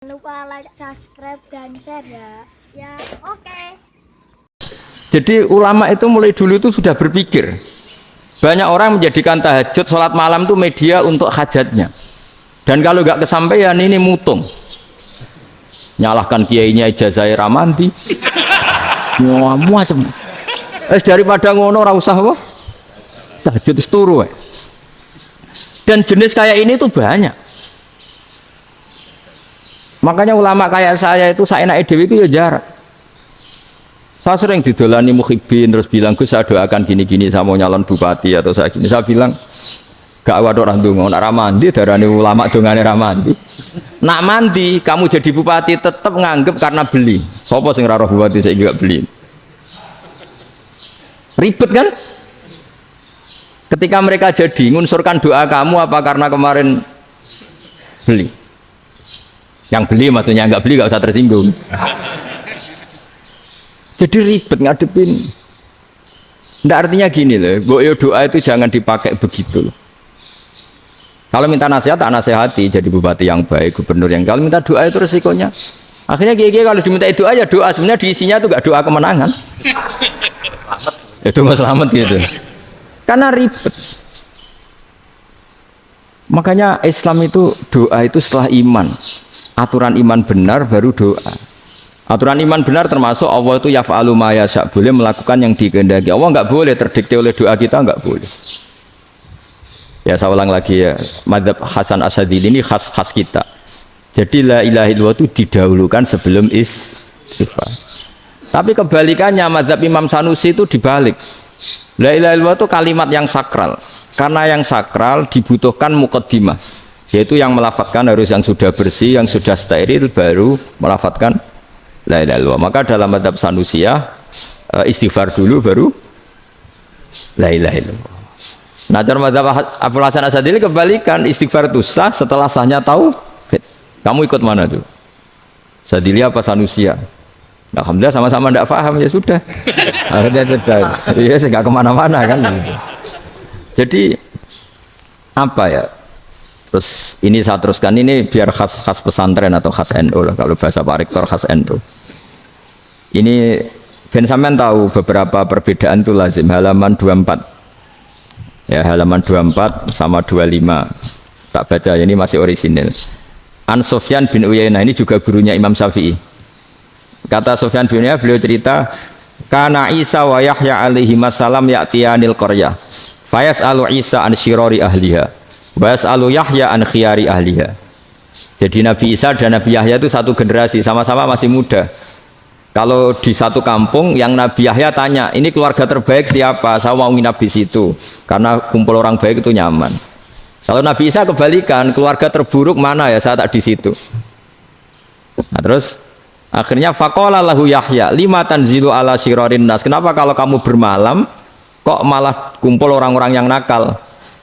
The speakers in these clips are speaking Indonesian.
Lupa like, subscribe, dan share ya. Ya, oke. Jadi ulama itu mulai dulu itu sudah berpikir. Banyak orang menjadikan tahajud, sholat malam itu media untuk hajatnya. Dan kalau nggak kesampaian ini mutung. Nyalahkan kiainya ijazah ramanti. Macam. Daripada ngono ora usah apa? Tahajud itu turu. Dan jenis kayak ini tuh banyak. Makanya ulama kayak saya itu seenake dhewe itu ya jarak. Saya sering didolani mukhibin terus bilang, Gus saya doakan gini-gini saya mau nyalon bupati atau saya gini. Saya bilang gak waduh orang dongo, nak ramandi darani ulama dongane ramandi. Nak mandi kamu jadi bupati tetap nganggep karena beli. Sopo sing ora roh bupati saya juga beli. Ribet kan? Ketika mereka jadi ngunsurkan doa kamu apa karena kemarin beli? Yang beli maksudnya nggak beli nggak usah tersinggung. Jadi ribet ngadepin. Nggak artinya gini loh, boyo doa itu jangan dipakai begitu loh. Kalau minta nasihat tak nasihati jadi bupati yang baik, gubernur yang kalau minta doa itu resikonya. Akhirnya gigi kalau diminta doa ya doa sebenarnya diisinya itu nggak doa kemenangan. Itu nggak selamat gitu. Karena ribet. Makanya Islam itu doa itu setelah iman. Aturan iman benar baru doa. Aturan iman benar termasuk Allah itu yaf'alu ma yasha, boleh melakukan yang dikehendaki. Allah nggak boleh terdikte oleh doa kita, nggak boleh. Ya saya ulang lagi ya, madzhab Hasan Asyadzili ini khas kita. Jadi la ilaha illallah itu didahulukan sebelum istighfar. Tapi kebalikannya madzhab Imam Sanusi itu dibalik. La ilaha illallah itu kalimat yang sakral. Karena yang sakral dibutuhkan muqaddimah. Yaitu yang melafadzkan harus yang sudah bersih, yang sudah steril baru melafadzkan la ilaha illallah. Maka dalam madzhab Sanusiyah istighfar dulu baru la ilaha illallah. Nah dalam madzhab Abul Hasan Asyadzili kebalikan, istighfar itu sah setelah sahnya tauhid. Kamu ikut mana tuh? Asyadzili apa Sanusiyah? Alhamdulillah sama-sama tidak paham ya sudah. Akhirnya sudah. Iya nggak kemana-mana kan. Gitu. Jadi apa ya? Terus ini saya teruskan ini biar khas pesantren atau khas NU lah, kalau bahasa Pak Rektor khas NU. Ini Ben sampean tahu beberapa perbedaan itu lazim, halaman 24. Ya, halaman 24 sama 25. Tak baca ini masih orisinil. An Sufyan bin Uyainah ini juga gurunya Imam Syafi'i. Kata Sufyan bin Uyainah, beliau cerita, kana Isa wa Yahya alaihi salam ya'tiyanil qaryah. Fayas'alu Isa an syirari ahliha. Was'alu Yahya an khiyari ahliha. Jadi Nabi Isa dan Nabi Yahya itu satu generasi, sama-sama masih muda. Kalau di satu kampung yang Nabi Yahya tanya, ini keluarga terbaik siapa? Saya mau nginap di situ karena kumpul orang baik itu nyaman. Kalau Nabi Isa kebalikan, keluarga terburuk mana ya? Saya tak di situ. Nah, terus akhirnya faqala lahu Yahya, lima tanzilu ala syirarin nas. Kenapa kalau kamu bermalam kok malah kumpul orang-orang yang nakal?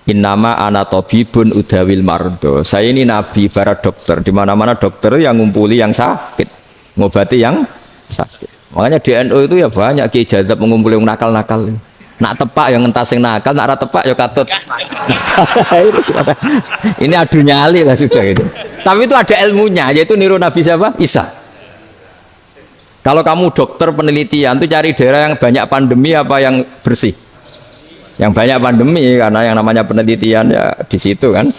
Innama ana tabibun udawil mardo. Saya ini nabi para dokter. Di mana-mana dokter yang ngumpuli yang sakit, ngobati yang sakit. Makanya di NU itu ya banyak Ki Jazab mengumpuli yang nakal-nakal. Nak tepak yang entas yang nakal, nak ora tepak ya katut. Ini adu nyali lah sudah itu. Tapi itu ada ilmunya, yaitu niru Nabi siapa? Isa. Kalau kamu dokter penelitian itu cari daerah yang banyak pandemi apa yang bersih? Yang banyak pandemi, karena yang namanya penelitian ya di situ kan.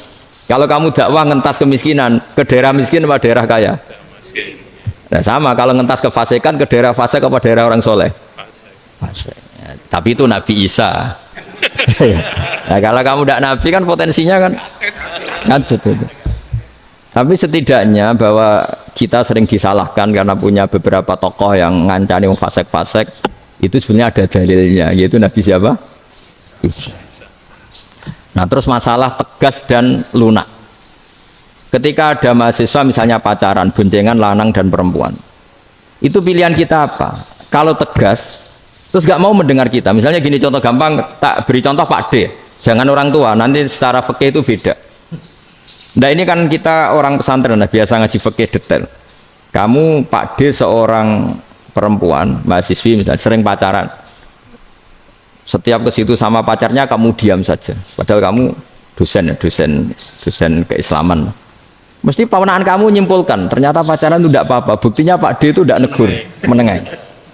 Kalau kamu dakwah ngentas kemiskinan, ke daerah miskin apa daerah kaya? Nah sama, kalau ngentas kefasikan, ke daerah fasik apa daerah orang soleh? Fasik. Ya, tapi itu Nabi Isa. Nah kalau kamu tidak Nabi kan potensinya kan ngacut itu. Tapi setidaknya bahwa kita sering disalahkan karena punya beberapa tokoh yang ngancani yang fasik-fasik, itu sebenarnya ada dalilnya, yaitu Nabi siapa? Isa. Nah terus masalah tegas dan lunak. Ketika ada mahasiswa misalnya pacaran, boncengan lanang dan perempuan, itu pilihan kita apa? Kalau tegas, terus gak mau mendengar kita. Misalnya gini contoh gampang, tak beri contoh Pak D. Jangan orang tua, nanti secara fikih itu beda. Nah ini kan kita orang pesantren, nah, biasa ngaji fikih detail. Kamu Pak D seorang perempuan, mahasiswi misalnya, sering pacaran. Setiap ke situ sama pacarnya kamu diam saja, padahal kamu dosen ya, dosen keislaman. Mesti ponakan kamu nyimpulkan, ternyata pacaran itu tidak apa-apa. Buktinya Pak D itu tidak negur, menengahi.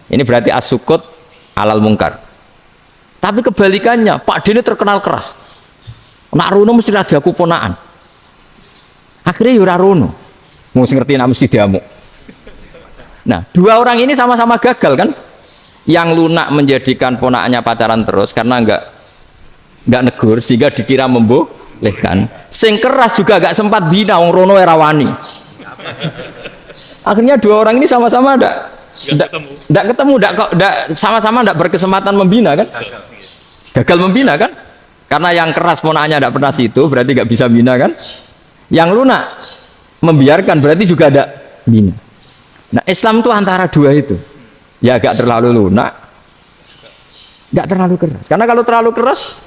Ini berarti as-sukut alal mungkar. Tapi kebalikannya, Pak D ini terkenal keras. Nak runo mesti raja aku ponakan. Akhirnya yura runo. Mesti ngerti nak mesti diamuk. Nah, dua orang ini sama-sama gagal kan? Yang lunak menjadikan ponakannya pacaran terus karena enggak negur sehingga dikira membolehkan. Sing keras juga gak sempat bina wong rono era wani. Akhirnya dua orang ini sama-sama enggak ketemu, sama-sama enggak berkesempatan membina kan? Gagal membina kan? Karena yang keras ponakannya enggak pernah situ, berarti enggak bisa bina kan? Yang lunak membiarkan berarti juga ada bina. Nah, Islam itu antara dua itu. Ya agak terlalu lunak, enggak terlalu keras. Karena kalau terlalu keras,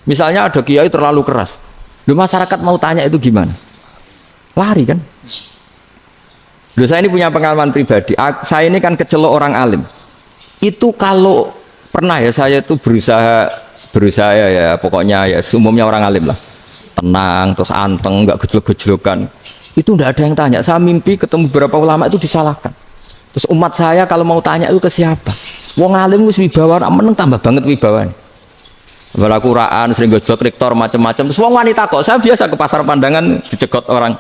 misalnya ada kiai terlalu keras, lu masyarakat mau tanya itu gimana? Lari kan? Lu saya ini punya pengalaman pribadi. Saya ini kan kecelok orang alim. Itu kalau pernah ya saya itu berusaha ya pokoknya ya umumnya orang alim lah. Tenang, terus anteng, enggak gejlok-gejlokan. Itu enggak ada yang tanya. Saya mimpi ketemu beberapa ulama itu disalahkan. Terus umat saya kalau mau tanya itu ke siapa? Wong alim wis wibawa, meneng tambah banget wibawane. Bala Quran sering gojlok rektor macam-macam. Terus wong wanita kok saya biasa ke pasar pandangan dicegot orang.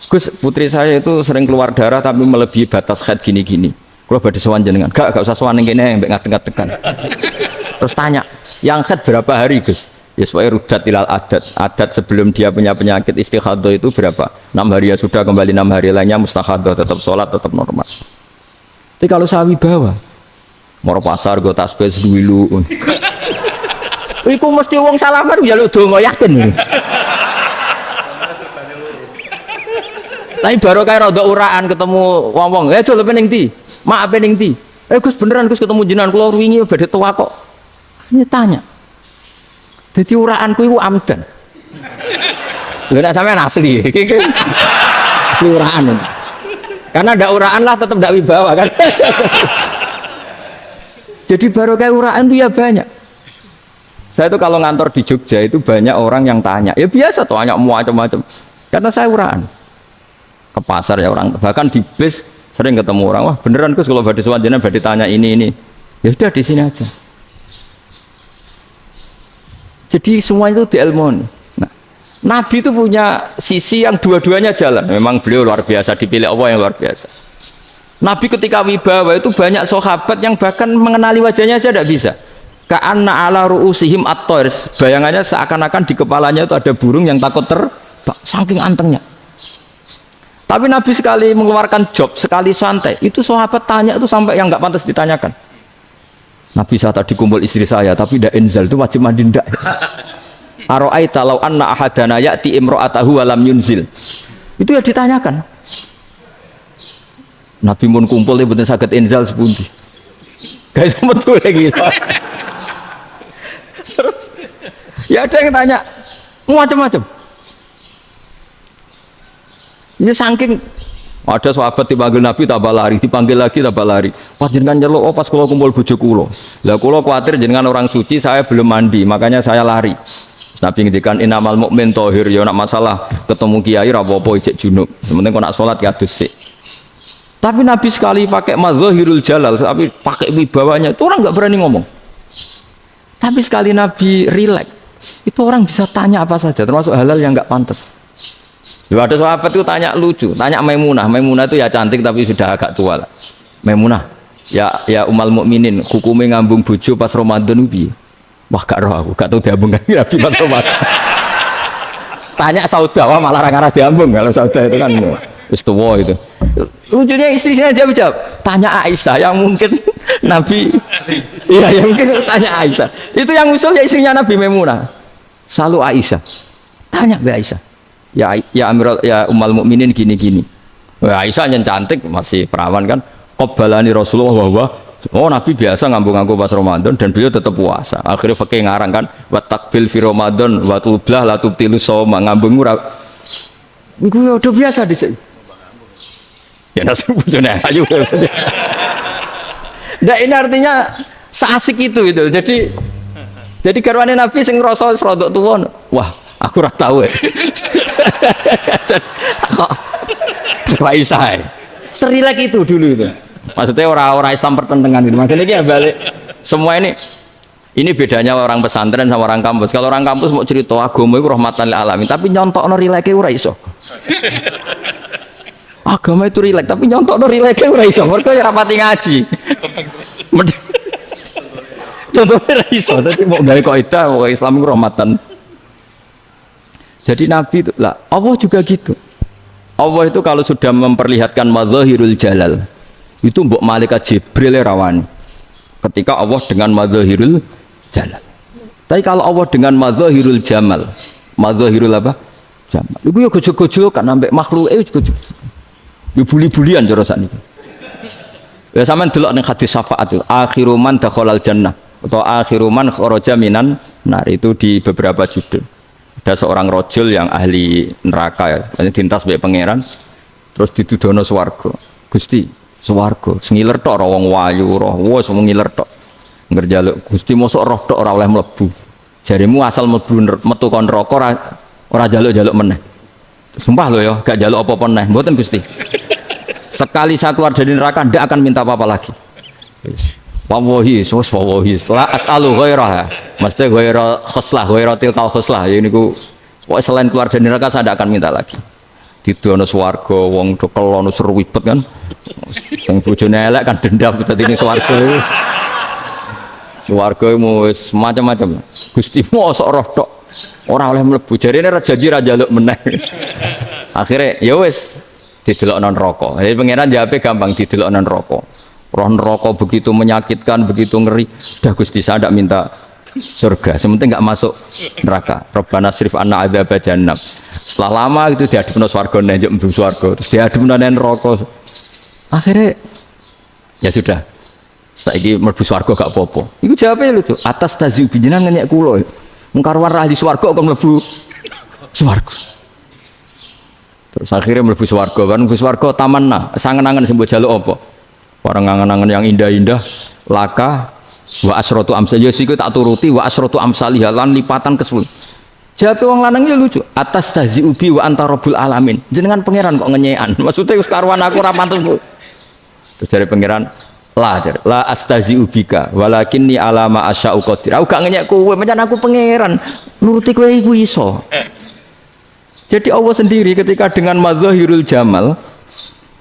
Gus, putri saya itu sering keluar darah tapi melebihi batas haid gini-gini. Kalau badhe sowan jenengan, gak usah sowan ning kene mbek ngadeg-ngadegan. Terus tanya, yang haid berapa hari, Gus? Ya supaya rudat ilal adat sebelum dia punya penyakit istihadah itu berapa? 6 hari ya sudah, kembali 6 hari lainnya mustahadah, tetap sholat, tetap normal. Tapi kalau saya wibawa mau pasar go tasbih duwilu. Iku mesti wong salaman njaluk donga yakin. Tapi baru kayak rada uraan ketemu wong-wong, dol pening ndi? Mak pening ndi? Gus beneran Gus ketemu jenengan kula wingi badhe tuwa kok. Ini tanya. Jadi uraanku itu amdan. Lho nek sampean asli. Asli uraan. Karena ndak uraan lah tetap ndak wibawa kan. Jadi baru kayak uraan itu ya banyak. Saya itu kalau ngantor di Jogja itu banyak orang yang tanya. Ya biasa tuh tanya macam-macam. Karena saya uraan. Ke pasar ya orang, bahkan di bis sering ketemu orang, wah beneran Gus kalau badhe sowan jenengan badhe tanya ini. Ya sudah di sini aja. Jadi semua itu diilmoni. Nah, Nabi itu punya sisi yang dua-duanya jalan. Memang beliau luar biasa, dipilih Allah yang luar biasa. Nabi ketika wibawa itu banyak sahabat yang bahkan mengenali wajahnya aja tidak bisa. Ka'anna ala ru'usihim at-thair. Bayangannya seakan-akan di kepalanya itu ada burung yang takut terbang, saking antengnya. Tapi Nabi sekali mengeluarkan job, sekali santai, itu sahabat tanya itu sampai yang nggak pantas ditanyakan. Nabi saya tadi kumpul istri saya, tapi tidak inzal itu wajib mandi ndak. Aro'aita law anna ahadana ya'ti imra'atahu wa lam yunzil. Itu ya ditanyakan. Nabi mun kumpul ya betul saged inzal sepundi. Guys betul lagi. Terus ya ada yang tanya macam-macam. Ini saking ada sahabat dipanggil Nabi tambah lari, dipanggil lagi tambah lari. Pas jenengan nyeluk, pas kalau kumpul bojo kula. Lah kula kuatir jenengan orang suci, saya belum mandi, makanya saya lari. Nabi ngendikan innamal mukmin thahir, ya nak masalah ketemu kiai ra apa-apa ijek junub. Sementing kok nak salat ya dhisik. Tapi Nabi sekali pakai mazahirul jalal, tapi pakai wibawanya, itu orang enggak berani ngomong. Tapi sekali Nabi rileks, itu orang bisa tanya apa saja, termasuk halal yang enggak pantas. Ya ada sahabat itu tanya lucu, tanya Maimunah. Maimunah itu ya cantik tapi sudah agak tua lah. Maimunah, ya umal mukminin, hukumnya ngambung bojo pas Ramadan piye? Wah gak roh aku, gak tahu diambung kan Nabi pas Ramadan. Tanya saudah malah orang-orang diambung, kalau saudah itu kan wis tua itu. Lucunya istrinya jawab, tanya Aisyah yang mungkin Nabi, iya yang mungkin tanya Aisyah. Itu yang usul ya istrinya Nabi Maimunah. Selalu Aisyah, tanya Mbak Aisyah. Ya Amirul ya umal mukminin gini-gini. Wah Aisyah yang cantik masih perawan kan. Qabbalani Rasulullah bahwa oh Nabi biasa ngambung-ngambung pas Ramadan dan beliau tetap puasa. Akhirnya fakih ngarang kan wa takbil fi Ramadan wa tublah la tubtilu shauma ngambung ora. Iku ya udah biasa dhisik. Ya nasib bojone ayu. Nah ini artinya seasik itu. Jadi garwane Nabi sing ngrasa rodok tuwa. Wah Aku ora tahu. Kok Aisyah. Serilek itu dulu itu. Maksudnya orang-orang Islam pertentangan itu. Maksudnya ini balik semua ini bedanya orang pesantren sama orang kampus. Kalau orang kampus mau cerita agama itu rahmatan lil alamin, tapi nyontokno rileke ora iso. Agama itu rilek, tapi nyontokno rileke ora iso. Mergo ya rapati ngaji. Contohnya ora iso, dadi mau gawe kaidah Islam itu rahmatan. Jadi Nabi itu lah, Allah juga gitu. Allah itu kalau sudah memperlihatkan madzahirul jalal, itu mbok malaikat Jibril rawani. Ketika Allah dengan madzahirul jalal. Tapi kalau Allah dengan madzahirul jamal, madzahirul apa? Jamal. Iku ya gojok-gojok kan ambek makhluke gojok. Ya buli-bulian cara sakniki. Ya sampean delok ning hadis syafaat itu, akhiru man dakhalal jannah atau akhiru man kharaja minan nar, itu di beberapa judul. Ada seorang rojul yang ahli neraka ya, dintas baik pangeran, terus ditudono swarga. Gusti, swarga, sengiler tok wong wayu roh, wis wong ngiler tok. Ngerjaluk Gusti mosok roh tok ora oleh mlebu. Jarimu asal mlebu metu kon neraka ora jaluk-jaluk meneh. Sumpah lho ya, gak jaluk apa-apa meneh. Mboten Gusti. Sekali saya keluar dari neraka ndak akan minta apa-apa lagi. Wis. Wallahi, wallahi, la as'alu ghairaha. Mesti ghaira khoslah, ghaira tilkal khoslah. Ya niku pokoke selain keluar dari neraka saya tidak akan minta lagi. Didono swarga wong do kelono seru wibet kan. Sing bojone elek kan dendam dadi ning swarga. Swarga wis macam-macam. Gusti mosok roh tok ora oleh mlebu. Jarine janji ra njaluk meneh. Akhire ya wis didelokno neraka. Jadi pangeran jawabe gampang, didelokno neraka. Roh neraka begitu menyakitkan, begitu ngeri. Sudah Gusti saya tidak minta surga, sementing nggak masuk neraka. Rabbana srif anna adzab jahannam. Setelah lama itu diadepno swarga njuk mlebu swarga, terus diadepno neraka. Akhirnya ya sudah. Saiki mlebu swarga gak apa-apa. Iku jawabe lho, atas taziu jenengan ngenyek kula. Mung karuan ahli swarga kok mlebu swarga. Terus akhirnya mlebu swarga, kan mlebu swarga tamanna, sangen-angen sing mbok jaluk apa? Orang angan-angan yang indah-indah, laka wa asratu amsal, ya siku tak turuti wa asratu amsalih lan lipatan ke-10. Jawab wong lanang ya lucu, atas tahzi ubi wa anta rabbul alamin. Jenengan pangeran kok ngenyekan. Maksudnya wis karuan aku ora pantes. Terus dari pangeran, la astazi ubika walakinni alama asya'u qadir. Aku gak ngenyek kowe, pancen aku pangeran. Nuruti kowe iku iso. Jadi Allah sendiri ketika dengan madzahirul jamal,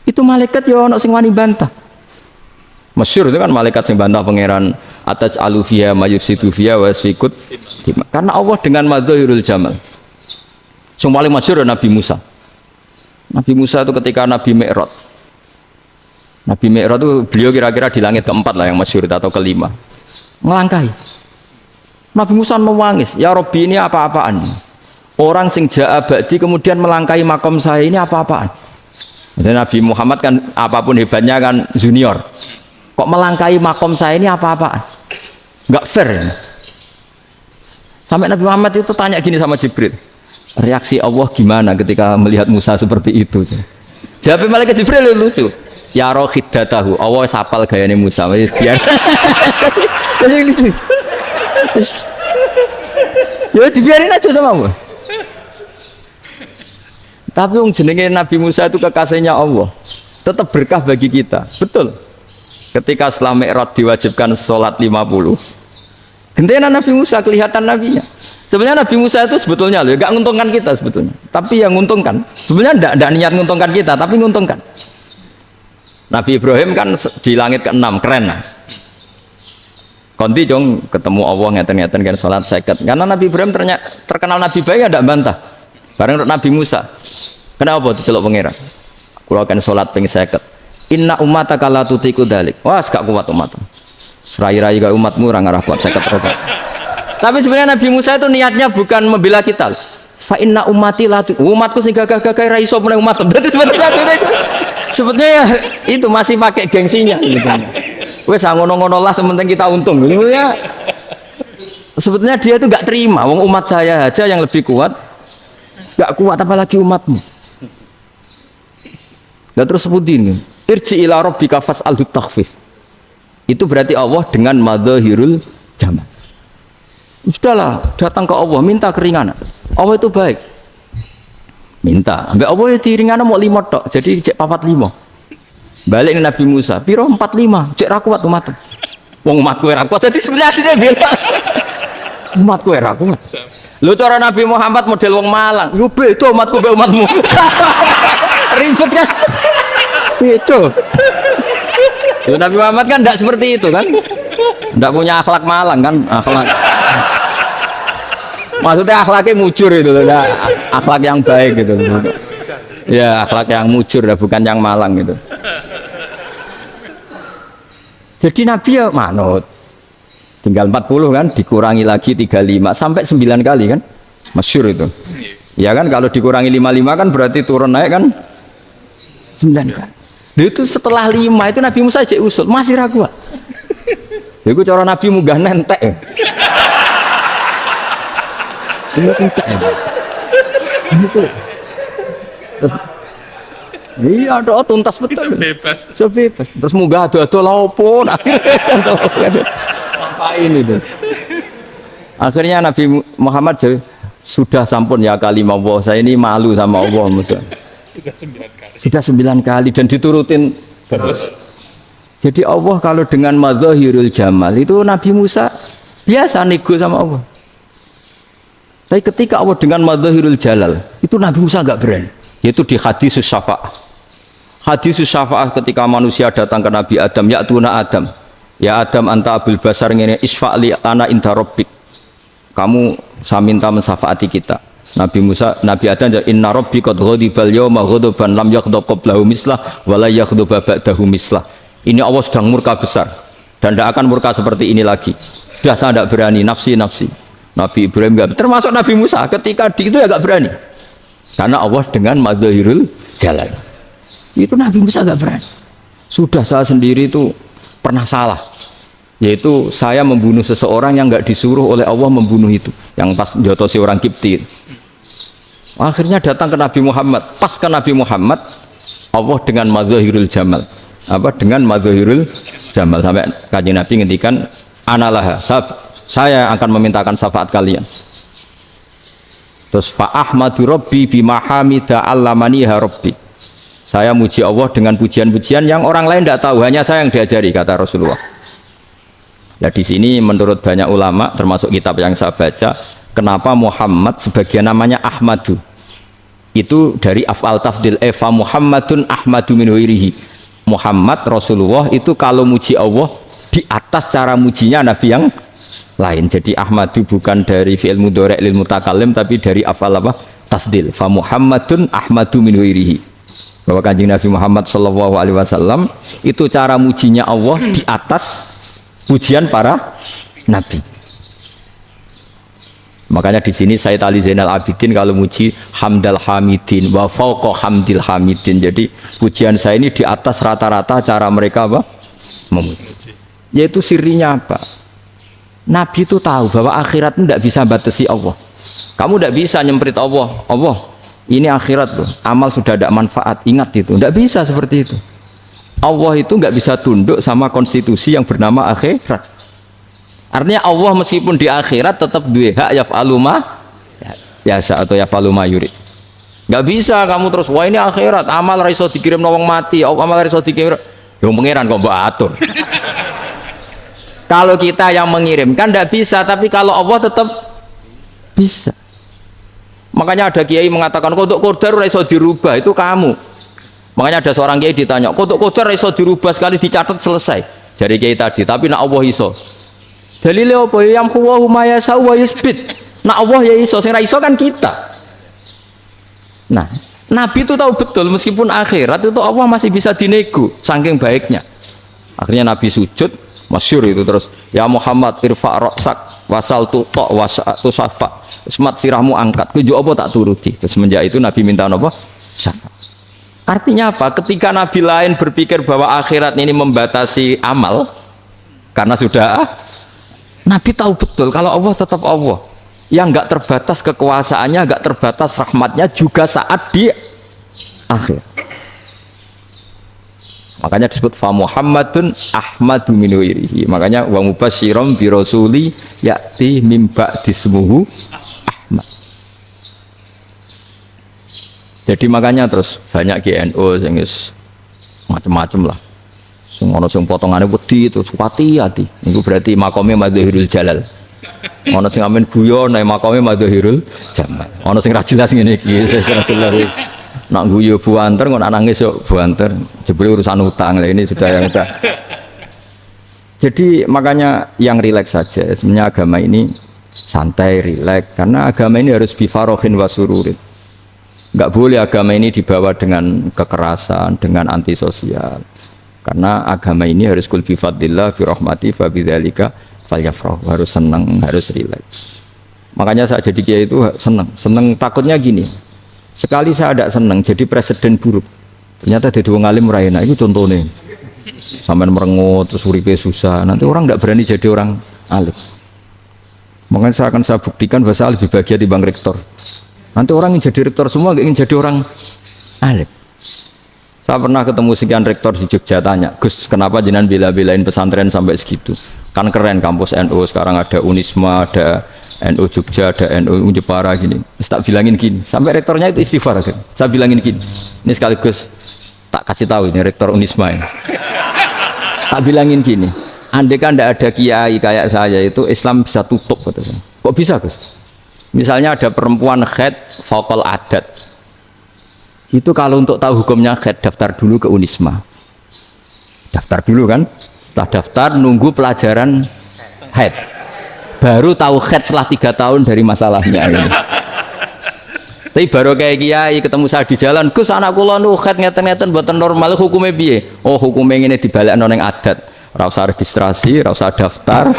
itu malaikat ya ono sing wani bantah. Masyhur itu kan malaikat sing bantah pangeran ataj alufiya mayufsidu fiya wasfikut. Karena Allah dengan madzahirul jamal. Sing paling masyhur Nabi Musa. Nabi Musa itu ketika Nabi Mi'raj. Nabi Mi'raj itu beliau kira-kira di langit keempat lah yang masyhur atau kelima. Ngelangkai. Nabi Musa menangis, "Ya Rabbi, ini apa-apaan? Orang sing ja'a ba'di kemudian melangkai makom saya, ini apa-apaan?" Jadi Nabi Muhammad kan apapun hebatnya kan junior. Kok melangkai makom saya ini apa-apaan? Enggak fair. Sampai Nabi Muhammad itu tanya gini sama Jibril. Reaksi Allah gimana ketika melihat Musa seperti itu? Jawab malaikat Jibril lucu. Ya rohidatahu. Allah sapal gayane Musa. Biar. Jadi lucu. Ya dibiarin aja sama Allah. Tapi yang jenenge Nabi Musa itu kekasihnya Allah, tetap berkah bagi kita. Betul. Ketika setelah Mi'raj diwajibkan sholat 50, gentenan Nabi Musa kelihatan nabinya. Sebenarnya Nabi Musa itu sebetulnya loh, gak nguntungkan kita sebetulnya. Tapi yang nguntungkan, sebenarnya tidak niat nguntungkan kita, tapi nguntungkan. Nabi Ibrahim kan di langit ke-6, keren lah. Konti jong ketemu Allah ngeten-ngeten kan sholat seket. Karena Nabi Ibrahim terkenal Nabi baik, tidak bantah. Bareng Nabi Musa. Kenapa diceluk pangeran? Kula akan salat ping 50. Inna ummataka la tutiku dalik. Wah, gak kuat umat. Serai-rai gak umatmu ora ngarah kuat 50 rokaat. Tapi sebenarnya Nabi Musa itu niatnya bukan membela kita. Fa inna ummati la umatku sing gagah-gagah ra iso meneh umat. Berarti sebetulnya ya itu masih pakai gengsinya gitu. Wes ngono-ngono lah sementing kita untung. Ya, sebetulnya dia itu gak terima wong umat saya aja yang lebih kuat. Gak kuat apalagi umatmu. Nah terus sebutin irji ila rabbika fas'alhu takhfif. Itu berarti Allah dengan madzahirul jamal. Sudahlah, datang ke Allah, minta keringanan. Allah itu baik. Minta. Ambek Allah ya diringana mau 5 tok, jadi cek 45. Balik ke Nabi Musa, piro 45, cek ra kuat umat. Wong umatku ora kuat, jadi sebenarnya bilang umatku ora kuat. Lho cara Nabi Muhammad model wong Malang, yo beda umatku mbek umatmu. Ribet kan? Beda. Lho Nabi Muhammad kan enggak seperti itu kan? Enggak punya akhlak Malang kan, akhlak. Maksudnya akhlaknya mujur itu loh, akhlak yang baik gitu. Ya, akhlak yang mujur bukan yang Malang gitu. Jadi Nabi ya manut. Tinggal 40 kan, dikurangi lagi 35 sampai 9 kali kan. Masyhur itu. Ya kan kalau dikurangi 55 kan berarti turun naik kan 9 kali. Itu setelah 5 itu Nabi Musa cek usul, masih ragu. Itu cara Nabi munggah nentek. Ini entek. Terus iya doa tuntas betul. Bebas. Terus munggah ado-ado laopo. Ngapain itu? Akhirnya Nabi Muhammad sudah sampun ya kalimah Allah. Saya ini malu sama Allah Musa. Sudah 9 kali dan diturutin terus. Jadi Allah kalau dengan madzahirul jamal itu Nabi Musa biasa nego sama Allah. Tapi ketika Allah dengan madzahirul jalal itu Nabi Musa enggak berani. Yaitu di hadis syafa'ah. Hadis syafa'ah ketika manusia datang ke Nabi Adam, ya tuna Adam. Ya Adam anta abul basar ngene isfa'li ana inda rabbik. Kamu saya minta mensafaati kita. Nabi Musa, Nabi Adam inna rabbi qad ghadibal yawma ghadaban lam yaghdab qablahu mislah wa la yaghdab ba'dahu mislah. Ini Allah sedang murka besar dan tidak akan murka seperti ini lagi. Sudah saya tidak berani nafsi. Nabi Ibrahim enggak, termasuk Nabi Musa ketika di itu ya enggak berani. Karena Allah dengan madzahirul jalal. Itu Nabi Musa enggak berani. Sudah saya sendiri itu pernah salah. Yaitu saya membunuh seseorang yang enggak disuruh oleh Allah membunuh itu. Yang pas jotosi orang Kipti. Akhirnya datang ke Nabi Muhammad. Pas ke Nabi Muhammad, Allah dengan madzahirul jamal. Dengan madzahirul jamal sampai Kanjeng Nabi ngendikan analah saya akan memintakan syafaat kalian. Terus fa ahmadu rabbi bima hamida allamaniha rabbi. Saya muji Allah dengan pujian-pujian yang orang lain tidak tahu, hanya saya yang diajari, kata Rasulullah. Ya di sini menurut banyak ulama termasuk kitab yang saya baca, kenapa Muhammad sebagian namanya Ahmadu. Itu dari af'al tafdil fa Muhammadun Ahmadu min ghairihi. Muhammad Rasulullah itu kalau muji Allah di atas cara mujinya nabi yang lain. Jadi Ahmadu bukan dari fi'il mudhari' lil mutakallim tapi dari af'al apa? Tafdil. Fa Muhammadun Ahmadu min ghairihi. Bahwa Kanjeng Nabi Muhammad sallallahu alaihi wasallam itu cara mujinya Allah di atas pujian para nabi. Makanya di sini Sayyid Ali Zainal Abidin kalau muji hamdal hamidin wa fauqa hamdil hamidin. Jadi pujian saya ini di atas rata-rata cara mereka apa? Memuji. Yaitu sirinya apa? Nabi itu tahu bahwa akhirat itu tidak bisa batasi Allah. Kamu tidak bisa nyemprit Allah. Allah, ini akhirat loh. Amal sudah ada manfaat. Ingat itu. Tidak bisa seperti itu. Allah itu nggak bisa tunduk sama konstitusi yang bernama akhirat. Artinya Allah meskipun di akhirat tetap duwe hak yaf'alu ma yasa atau yaf'alu ma yurid. Nggak bisa kamu terus wah ini akhirat amal ra iso dikirim wong mati, amal ra iso dikirim. Yo pangeran kok mbok atur. Kalau kita yang mengirimkan tidak bisa, tapi kalau Allah tetap bisa. Makanya ada kiai mengatakan kodok qadar ora iso dirubah, itu kamu. Makanya ada seorang kiai ditanya, kodok qadar ora iso dirubah sekali dicatat selesai. Jadi kiai tadi, tapi nak Allah iso. Dalile apa? Yang huwa ma yasau wa yusbit. Nak Allah ya iso, sing ra iso kan kita. Nah, Nabi itu tahu betul meskipun akhirat itu Allah masih bisa dinego saking baiknya. Akhirnya Nabi sujud, masyhur itu terus, ya Muhammad irfa' ra'sak wasal tuta wasatu safa. Semat sirahmu angkat, kuju apa tak turuti. Terus semenjak itu Nabi minta apa? Syafaat. Artinya apa? Ketika Nabi lain berpikir bahwa akhirat ini membatasi amal karena sudah Nabi tahu betul kalau Allah tetap Allah yang enggak terbatas kekuasaannya, enggak terbatas rahmatnya juga saat di akhir. Makanya disebut fa Muhammadun Ahmadu min wirihi. Makanya wa mubasyiram bi rasuli ya'ti mim ba'dismuhu Ahmad. Jadi makanya terus banyak GNU sing wis macam-macam lah. Sing ana sing potongane wedi terus hati-hati. Niku berarti makome Madzahirul Jalal. Ana sing amen guyon nek makome Madzahirul Jamal. Ana sing ra jelas ngene iki, sing ra jelas. Nak guyu buanter kok nak nangis yo buanter. Jebule urusan utang lah ini sudah yang udah. Jadi makanya yang rileks saja. Sebenarnya agama ini santai, rileks karena agama ini harus bifarohin wasururin. Enggak boleh agama ini dibawa dengan kekerasan, dengan antisosial. Karena agama ini harus kul bi fadlillah bi rahmati fa bidzalika falyafrahu, harus senang, harus rileks. Makanya saya jadi kiai itu senang takutnya gini. Sekali saya tidak senang jadi presiden buruk. Ternyata jadi wong alim ora enak. Itu contohnya. Sampean merengut terus uripe susah. Nanti orang tidak berani jadi orang alim. Makanya saya buktikan bahwa saya lebih bahagia dibanding rektor. Nanti orang yang jadi rektor semua nggak ingin jadi orang alim. Saya pernah ketemu sekian rektor di Jogja tanya, Gus, kenapa jenengan bela-belain pesantren sampai segitu? Kan keren kampus NU, sekarang ada Unisma, ada NU Jogja, ada NU Jepara gini. Tak bilangin gini, sampai rektornya itu istighfar kan? Saya bilangin gini, ini sekaligus tak kasih tahu ini rektor Unisma ini. Tak bilangin gini, andai kan tidak ada kiai kayak saya itu Islam bisa tutup katanya. Kok bisa Gus? Misalnya ada perempuan haid faqal adat. Itu kalau untuk tahu hukumnya haid daftar dulu ke Unisma. Daftar dulu kan? Setelah daftar nunggu pelajaran haid. Baru tahu haid setelah 3 tahun dari masalahnya ini. Tapi baru kayak kiai ketemu saya di jalan, Gus anak kula nu haid ngeten-ngeten mboten normal hukumnya piye? Oh hukumnya ngene dibalekno ning adat. Ora usah registrasi, ora usah daftar.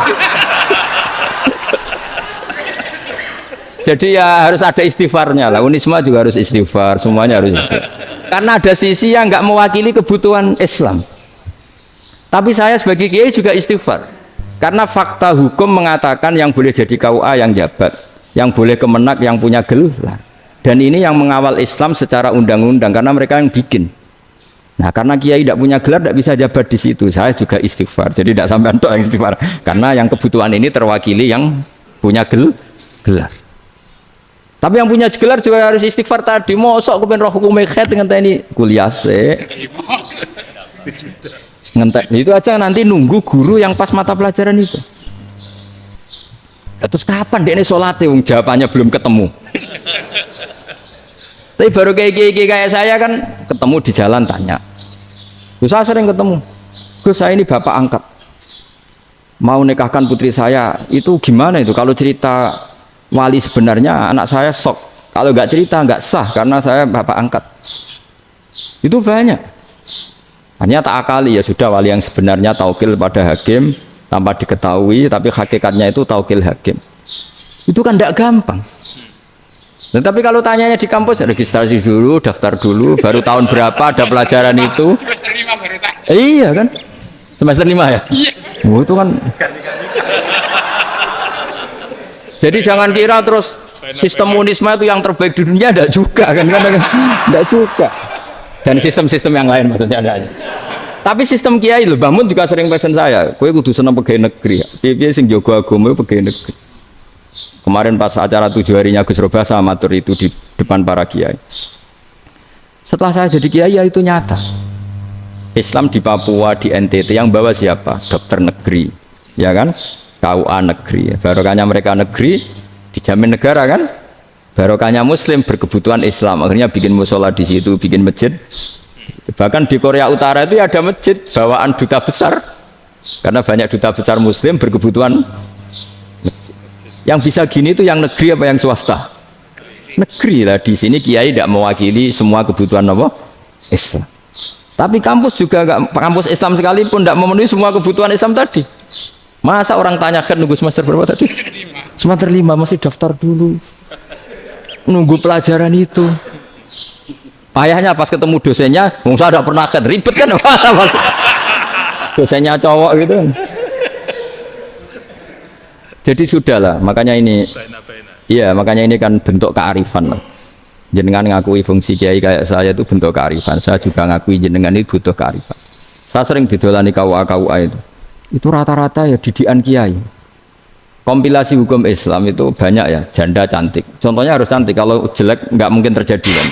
Jadi ya harus ada istighfarnya lah. Unisma juga harus istighfar, semuanya harus istighfar. Karena ada sisi yang nggak mewakili kebutuhan Islam. Tapi saya sebagai kiai juga istighfar. Karena fakta hukum mengatakan yang boleh jadi KUA yang jabat, yang boleh kemenak yang punya gelar. Dan ini yang mengawal Islam secara undang-undang karena mereka yang bikin. Nah karena kiai tidak punya gelar tidak bisa jabat di situ. Saya juga istighfar. Jadi tidak sampai untuk yang istighfar. Karena yang kebutuhan ini terwakili yang punya gelar. Tapi yang punya gelar juga harus istighfar tadi. Mosok kepen roh hukum haid ngenteni kuliah se. Ngentek itu aja nanti nunggu guru yang pas mata pelajaran itu. Ya, terus kapan dia ini sholat wong jawabannya belum ketemu. Tapi baru kayak saya kan ketemu di jalan tanya. Gus saya sering ketemu. Gus saya ini bapak angkat. Mau nikahkan putri saya itu gimana itu kalau cerita wali sebenarnya anak saya sok, kalau nggak cerita nggak sah karena saya bapak angkat. Itu banyak. Hanya tak akali ya sudah wali yang sebenarnya taukil pada hakim tanpa diketahui, tapi hakikatnya itu taukil hakim. Itu kan tidak gampang. Dan tapi kalau tanyanya di kampus registrasi dulu, daftar dulu, baru tahun berapa ada pelajaran itu? Semester 5 baru tak. Iya kan? Semester 5 ya? Iya. Oh, itu kan. Jadi jangan kira terus sistem Unisma itu yang terbaik di dunia, tidak juga kan, tidak juga. Dan sistem-sistem yang lain maksudnya ada aja. Tapi sistem kiai loh, Mbah Mun juga sering pesen saya, kowe kudu seneng pegawai negeri. Piye sing jaga agama pegawai negeri. Kemarin pas acara 7 harinya Gus Roba saya matur itu di depan para kiai. Setelah saya jadi kiai ya itu nyata. Islam di Papua, di NTT yang bawa siapa? Dokter negeri, ya kan? KUA negeri, barokahnya mereka negeri dijamin negara kan, barokahnya muslim berkebutuhan Islam, akhirnya bikin musola di situ, bikin masjid. Bahkan di Korea Utara itu ada masjid bawaan duta besar karena banyak duta besar muslim berkebutuhan masjid. Yang bisa gini itu yang negeri apa yang swasta? Negeri lah. Di sini kiai tidak mewakili semua kebutuhan apa? Islam. Tapi kampus juga enggak, kampus Islam sekalipun tidak memenuhi semua kebutuhan Islam tadi. Masa orang tanya kan nunggu semester berapa tadi? Semester 5 masih daftar dulu. Nunggu pelajaran itu. Payahnya pas ketemu dosennya, saya tidak pernah kan ribet kan? Dosennya cowok gitu kan. Jadi sudahlah, makanya ini. Iya, makanya ini kan bentuk kearifan lah. Jenengan ngakui fungsi kiai kayak saya itu bentuk kearifan. Saya juga ngakui jenengan ini butuh kearifan. Saya sering didolani KUA itu. Itu rata-rata ya didikan kiai. Kompilasi hukum Islam itu banyak ya, janda cantik. Contohnya harus cantik, kalau jelek nggak mungkin terjadi kan.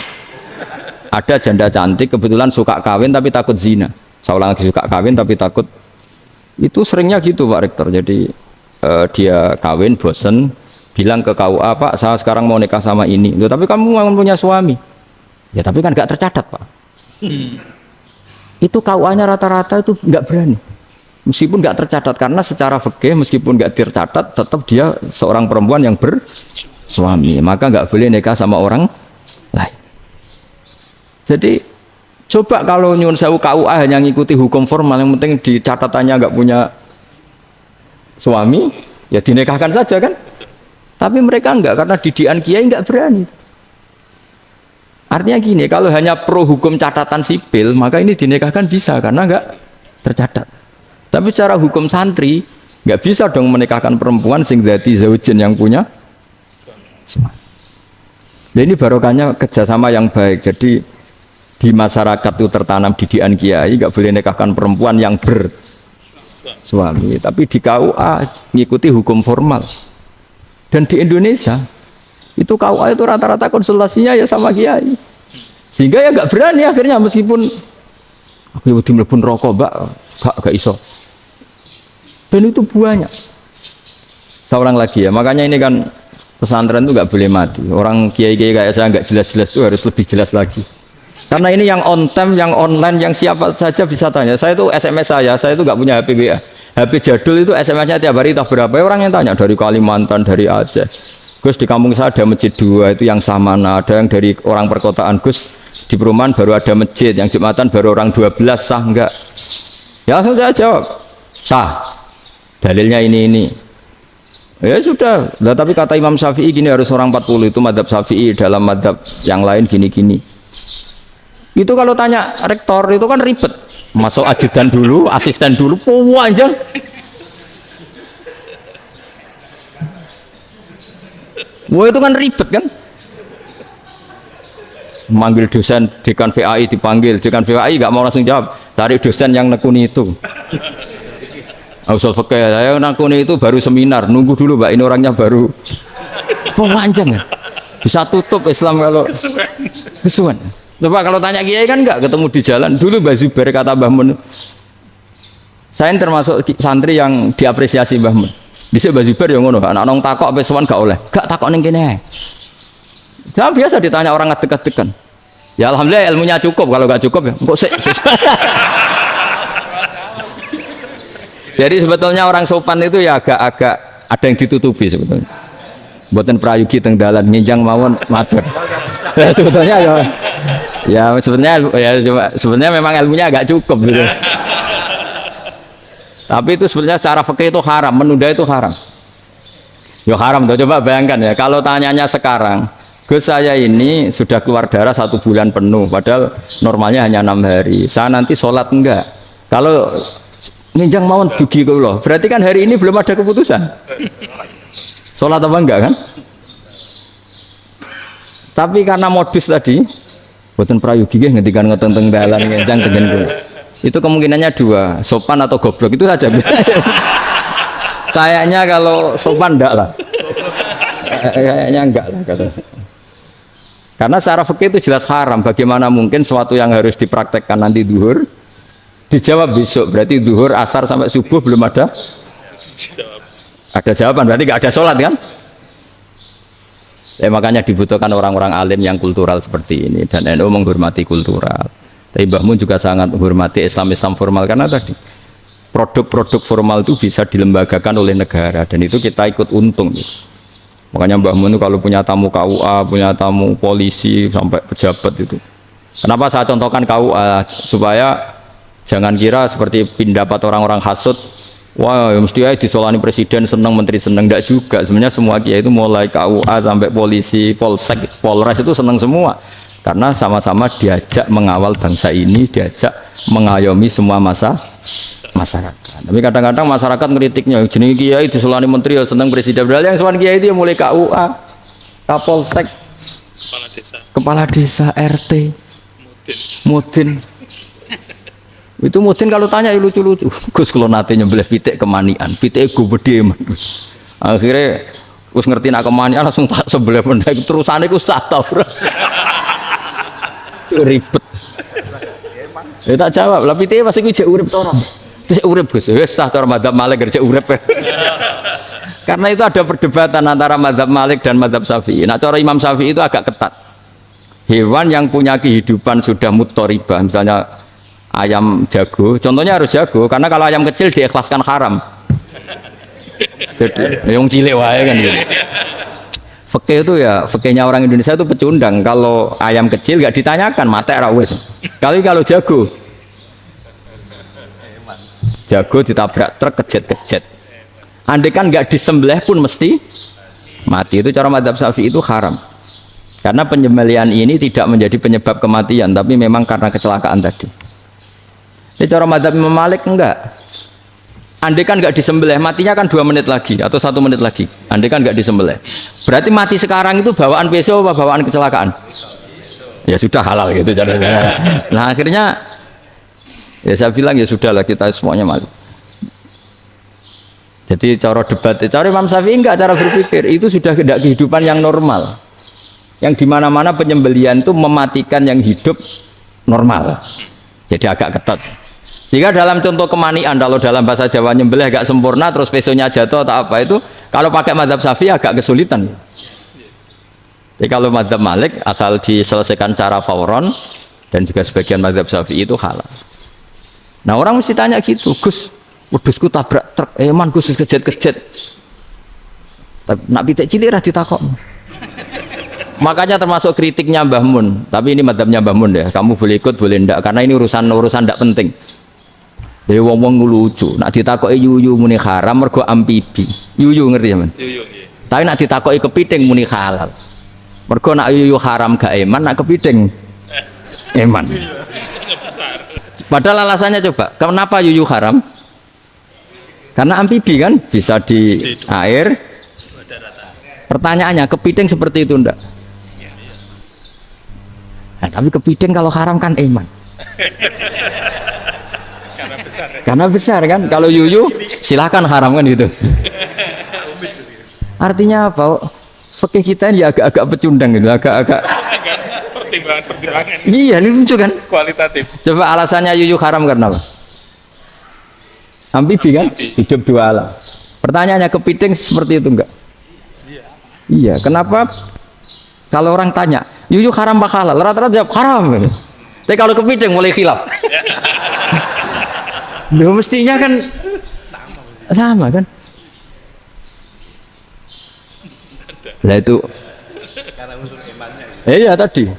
Ada janda cantik kebetulan suka kawin tapi takut zina. Saya ulang lagi, suka kawin tapi takut. Itu seringnya gitu Pak Rektor. Jadi dia kawin bosen, bilang ke KUA, Pak saya sekarang mau nikah sama ini. Loh, tapi kamu mau punya suami. Ya tapi kan nggak tercatat Pak. Itu KUA-nya rata-rata itu nggak berani. Meskipun nggak tercatat, karena secara fikih meskipun nggak tercatat tetap dia seorang perempuan yang bersuami, maka nggak boleh nikah sama orang lain. Jadi coba kalau nyun sewu KUA hanya ngikuti hukum formal, yang penting di catatannya nggak punya suami, ya dinikahkan saja kan. Tapi mereka enggak, karena didikan kiai nggak berani. Artinya gini, kalau hanya pro hukum catatan sipil, maka ini dinikahkan bisa karena nggak tercatat. Tapi secara hukum santri nggak bisa dong menikahkan perempuan sing dzati zaujin yang punya suami. Nah, ini barokahnya kerjasama yang baik. Jadi di masyarakat itu tertanam didikan kiai, nggak boleh nikahkan perempuan yang bersuami. Tapi di KUA ngikuti hukum formal. Dan di Indonesia itu KUA itu rata-rata konsultasinya ya sama kiai. Sehingga ya nggak berani akhirnya, meskipun aku wedi mlebu rokok mbak, gak iso. Dan itu banyak. Seorang lagi ya, makanya ini kan pesantren itu nggak boleh mati. Orang kiai-kiai kayak saya nggak jelas-jelas itu harus lebih jelas lagi. Karena ini yang on time, yang online, yang siapa saja bisa tanya. Saya itu SMS saya itu nggak punya HP WA. HP jadul itu SMS-nya tiap hari tak berapa. Orang yang tanya dari Kalimantan, dari Aceh. Gus di kampung saya ada masjid 2 itu yang Samana, ada yang dari orang perkotaan. Gus di perumahan baru ada masjid, yang Jumatan baru orang 12, sah enggak? Ya langsung saya jawab, sah. Dalilnya ini. Ya sudah. Nah, tapi kata Imam Syafi'i gini, harus orang 40, itu madzhab Syafi'i, dalam madzhab yang lain gini-gini. Itu kalau tanya rektor itu kan ribet. Masuk ajudan dulu, asisten dulu, panjang. Wah itu kan ribet kan. Manggil dosen dekan VAI, dipanggil dekan VAI nggak mau langsung jawab, cari dosen yang nekuni itu. Usul fikih saya nekuni itu baru seminar, nunggu dulu mbak, ini orangnya baru. Panjang kan. Bisa tutup Islam kalau kesuwen. Coba kalau tanya kiai kan enggak, ketemu di jalan. Dulu Mbah Zubair kata Mbah Mun, saya termasuk santri yang diapresiasi Mbah Mun. Bisa Mbah Zubair yang ngono, anak nong takok pesuan gak oleh, gak takok ning kene. Saya biasa ditanya orang ngadeg-adegan. Ya alhamdulillah ilmunya cukup, kalau gak cukup ya kok sik. Jadi sebetulnya orang sopan itu ya agak-agak ada yang ditutupi sebetulnya. Buatan prayogi teng dalan nginjang mawon matur. Sebetulnya ya sebenarnya memang ilmunya agak cukup gitu. Tapi itu sebenarnya secara fikih itu haram, menunda itu haram. Ya haram tuh, coba bayangkan ya, kalau tanyanya sekarang, Gus saya ini sudah keluar darah 1 bulan penuh, padahal normalnya hanya 6 hari. Saya nanti sholat enggak? Kalau nginjang mawon dugi kula, berarti kan hari ini belum ada keputusan. Sholat apa enggak kan? Tapi karena modus tadi, buatan prayogi ngendikan ngeteng dalan ngenjang tegen kula. Itu kemungkinannya 2, sopan atau goblok, itu saja. Kayaknya kalau sopan enggak lah. Kayaknya enggak lah kata. Karena secara fikih itu jelas haram. Bagaimana mungkin suatu yang harus dipraktekkan nanti duhur dijawab besok, berarti duhur, asar sampai subuh belum ada jawaban, berarti nggak ada sholat kan? Ya makanya dibutuhkan orang-orang alim yang kultural seperti ini, dan NU menghormati kultural. Tapi Mbah Mun juga sangat menghormati Islam formal, karena tadi produk-produk formal itu bisa dilembagakan oleh negara, dan itu kita ikut untung. Makanya Mbah Mun itu kalau punya tamu KUA, punya tamu polisi sampai pejabat itu. Kenapa saya contohkan KUA? Supaya jangan kira seperti pendapat orang-orang hasud, wah ya mesti aja disolani presiden seneng, menteri seneng. Enggak juga. Sebenarnya semua kiai itu mulai KUA sampai polisi, polsek, polres itu seneng semua. Karena sama-sama diajak mengawal bangsa ini, diajak mengayomi semua masyarakat. Tapi kadang-kadang masyarakat ngeritiknya, jenenge kiai disolani menteri ya seneng, presiden. Padahal yang sowan kiai itu ya mulai KUA, Kapolsek, kepala desa, RT, Mudin. Itu mungkin kalau tanya ya lucu-lucu. Gus kalau nate nyembelih pitik kemanian, pitik gue gede man. Akhirnya Gus ngerti nak kemanian langsung tak sebelah benda terusane gue sah tau. Ribet. Ya tak jawab, lah pitik masih gue cek urip tau. Terus urip Gus, wis sah cara madzhab Malik kerja urip. Karena itu ada perdebatan antara madzhab Malik dan madzhab Syafi'i. Nah, cara Imam Syafi'i itu agak ketat. Hewan yang punya kehidupan sudah muttoribah, misalnya ayam jago, contohnya harus jago, karena kalau ayam kecil diikhlaskan haram. Jadi, yang cilik wae kan gitu. Fikih itu ya, fikihnya orang Indonesia itu pecundang. Kalau ayam kecil nggak ditanyakan, mate ra wis. Kalau jago ditabrak truk kejet-kejet. Andai kan nggak disembelih pun mesti mati. Itu cara madzhab Syafi'i itu haram. Karena penyembelihan ini tidak menjadi penyebab kematian, tapi memang karena kecelakaan tadi. Ini cara madzhab Imam Malik enggak. Andai kan nggak disembelih, matinya kan 2 menit lagi atau 1 menit lagi. Andai kan nggak disembelih, berarti mati sekarang itu bawaan pisau apa bawaan kecelakaan? Ya sudah halal gitu caranya. Nah akhirnya ya saya bilang ya sudahlah kita semuanya malu. Jadi cara debat, cara Imam Syafi'i enggak, cara berpikir itu sudah tidak kehidupan yang normal, yang dimana-mana penyembelihan itu mematikan yang hidup normal. Jadi agak ketat. Sehingga dalam contoh kemanian, kalau dalam bahasa Jawa nyembelih agak sempurna terus pesonya jatuh atau apa itu, kalau pakai madzhab Syafi'i agak kesulitan. Jadi kalau madzhab Malik asal diselesaikan cara fauron, dan juga sebagian madzhab Syafi'i itu halal. Nah orang mesti tanya gitu, Gus, wedhusku tabrak truk, man Gus kejet-kejet. Nak pitik cilik ra ditakok. Makanya termasuk kritiknya Mbah Mun, tapi ini madzhabnya Mbah Mun ya. Kamu boleh ikut boleh ndak, karena ini urusan ndak penting. Ya wong-wong lucu, nak ditakoki yuyu muni haram mergo amfibi. Yuyu ngerti ya, Man? Yuyu nggih. Tapi nak ditakoki kepiting muni halal. Mergo nak yuyu haram gak eman, nak kepiting eman. Padahal alasannya coba, kenapa yuyu haram? Karena amfibi kan, bisa di air. Pertanyaannya, kepiting seperti itu ndak? Nah, tapi kepiting kalau haram kan eman. Karena besar kan. Kalau yuyu silahkan haram kan gitu. Artinya apa? Fikih kita ini agak-agak pecundang gitu, agak-agak pertimbangan. Iya, ini lucu kan? Kualitatif. Coba alasannya yuyu haram karena apa? Amfibi kan? Hidup 2 alam. Pertanyaannya kepiting seperti itu enggak? Iya, kenapa kalau orang tanya yuyu haram apa halal, rata-rata jawab haram. Tapi kalau kepiting mulai khilaf. Loh mestinya kan sama kan? Lah itu. Iya tadi.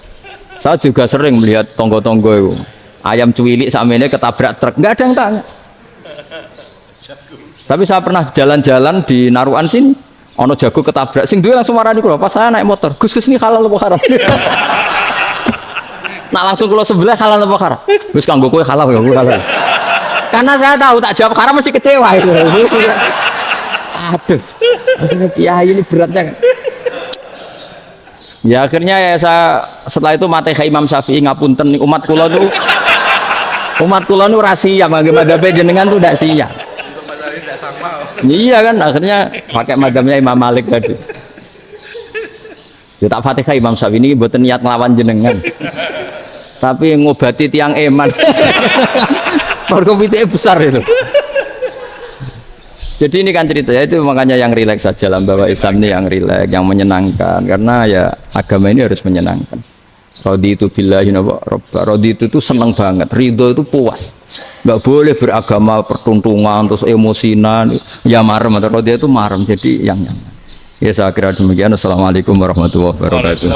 Saya juga sering melihat tonggo-tonggo itu. Ayam cuwilik sakmene ketabrak truk, enggak ada yang tanya. Tapi saya pernah jalan-jalan di Naruan sini. Ono jago ketabrak, sing duwe langsung marani kula, pas saya naik motor, Gus ini halal apa haram? Nah langsung kula sebelah halal apa haram? Wis kanggo kowe halal ya kowe halal. Karena saya tahu tak jawab haram mesti kecewa itu. Aduh. Ya ini beratnya kan. Ya akhirnya ya saya setelah itu Fatihah Imam Syafi'i ngapunten umat kula nu rahasia madzhab jenengan tuh ndak siap. Iya kan akhirnya pakai madzhabnya Imam Malik tadi. Ya tak Fatihah Imam Syafi'i ini mboten niat nglawan jenengan. Tapi ngobati tiang eman. Mergo pitike besar itu. Jadi ini kan cerita ya, itu makanya yang rileks saja lah, bahwa Islam ini yang rileks, yang menyenangkan, karena ya agama ini harus menyenangkan. Raditu billahi robba, raditu itu senang banget, ridho itu puas, nggak boleh beragama pertuntungan terus emosinan, ya marem atau raditu itu marem, jadi yang nyaman. Ya saya kira demikian. Assalamualaikum warahmatullahi wabarakatuh.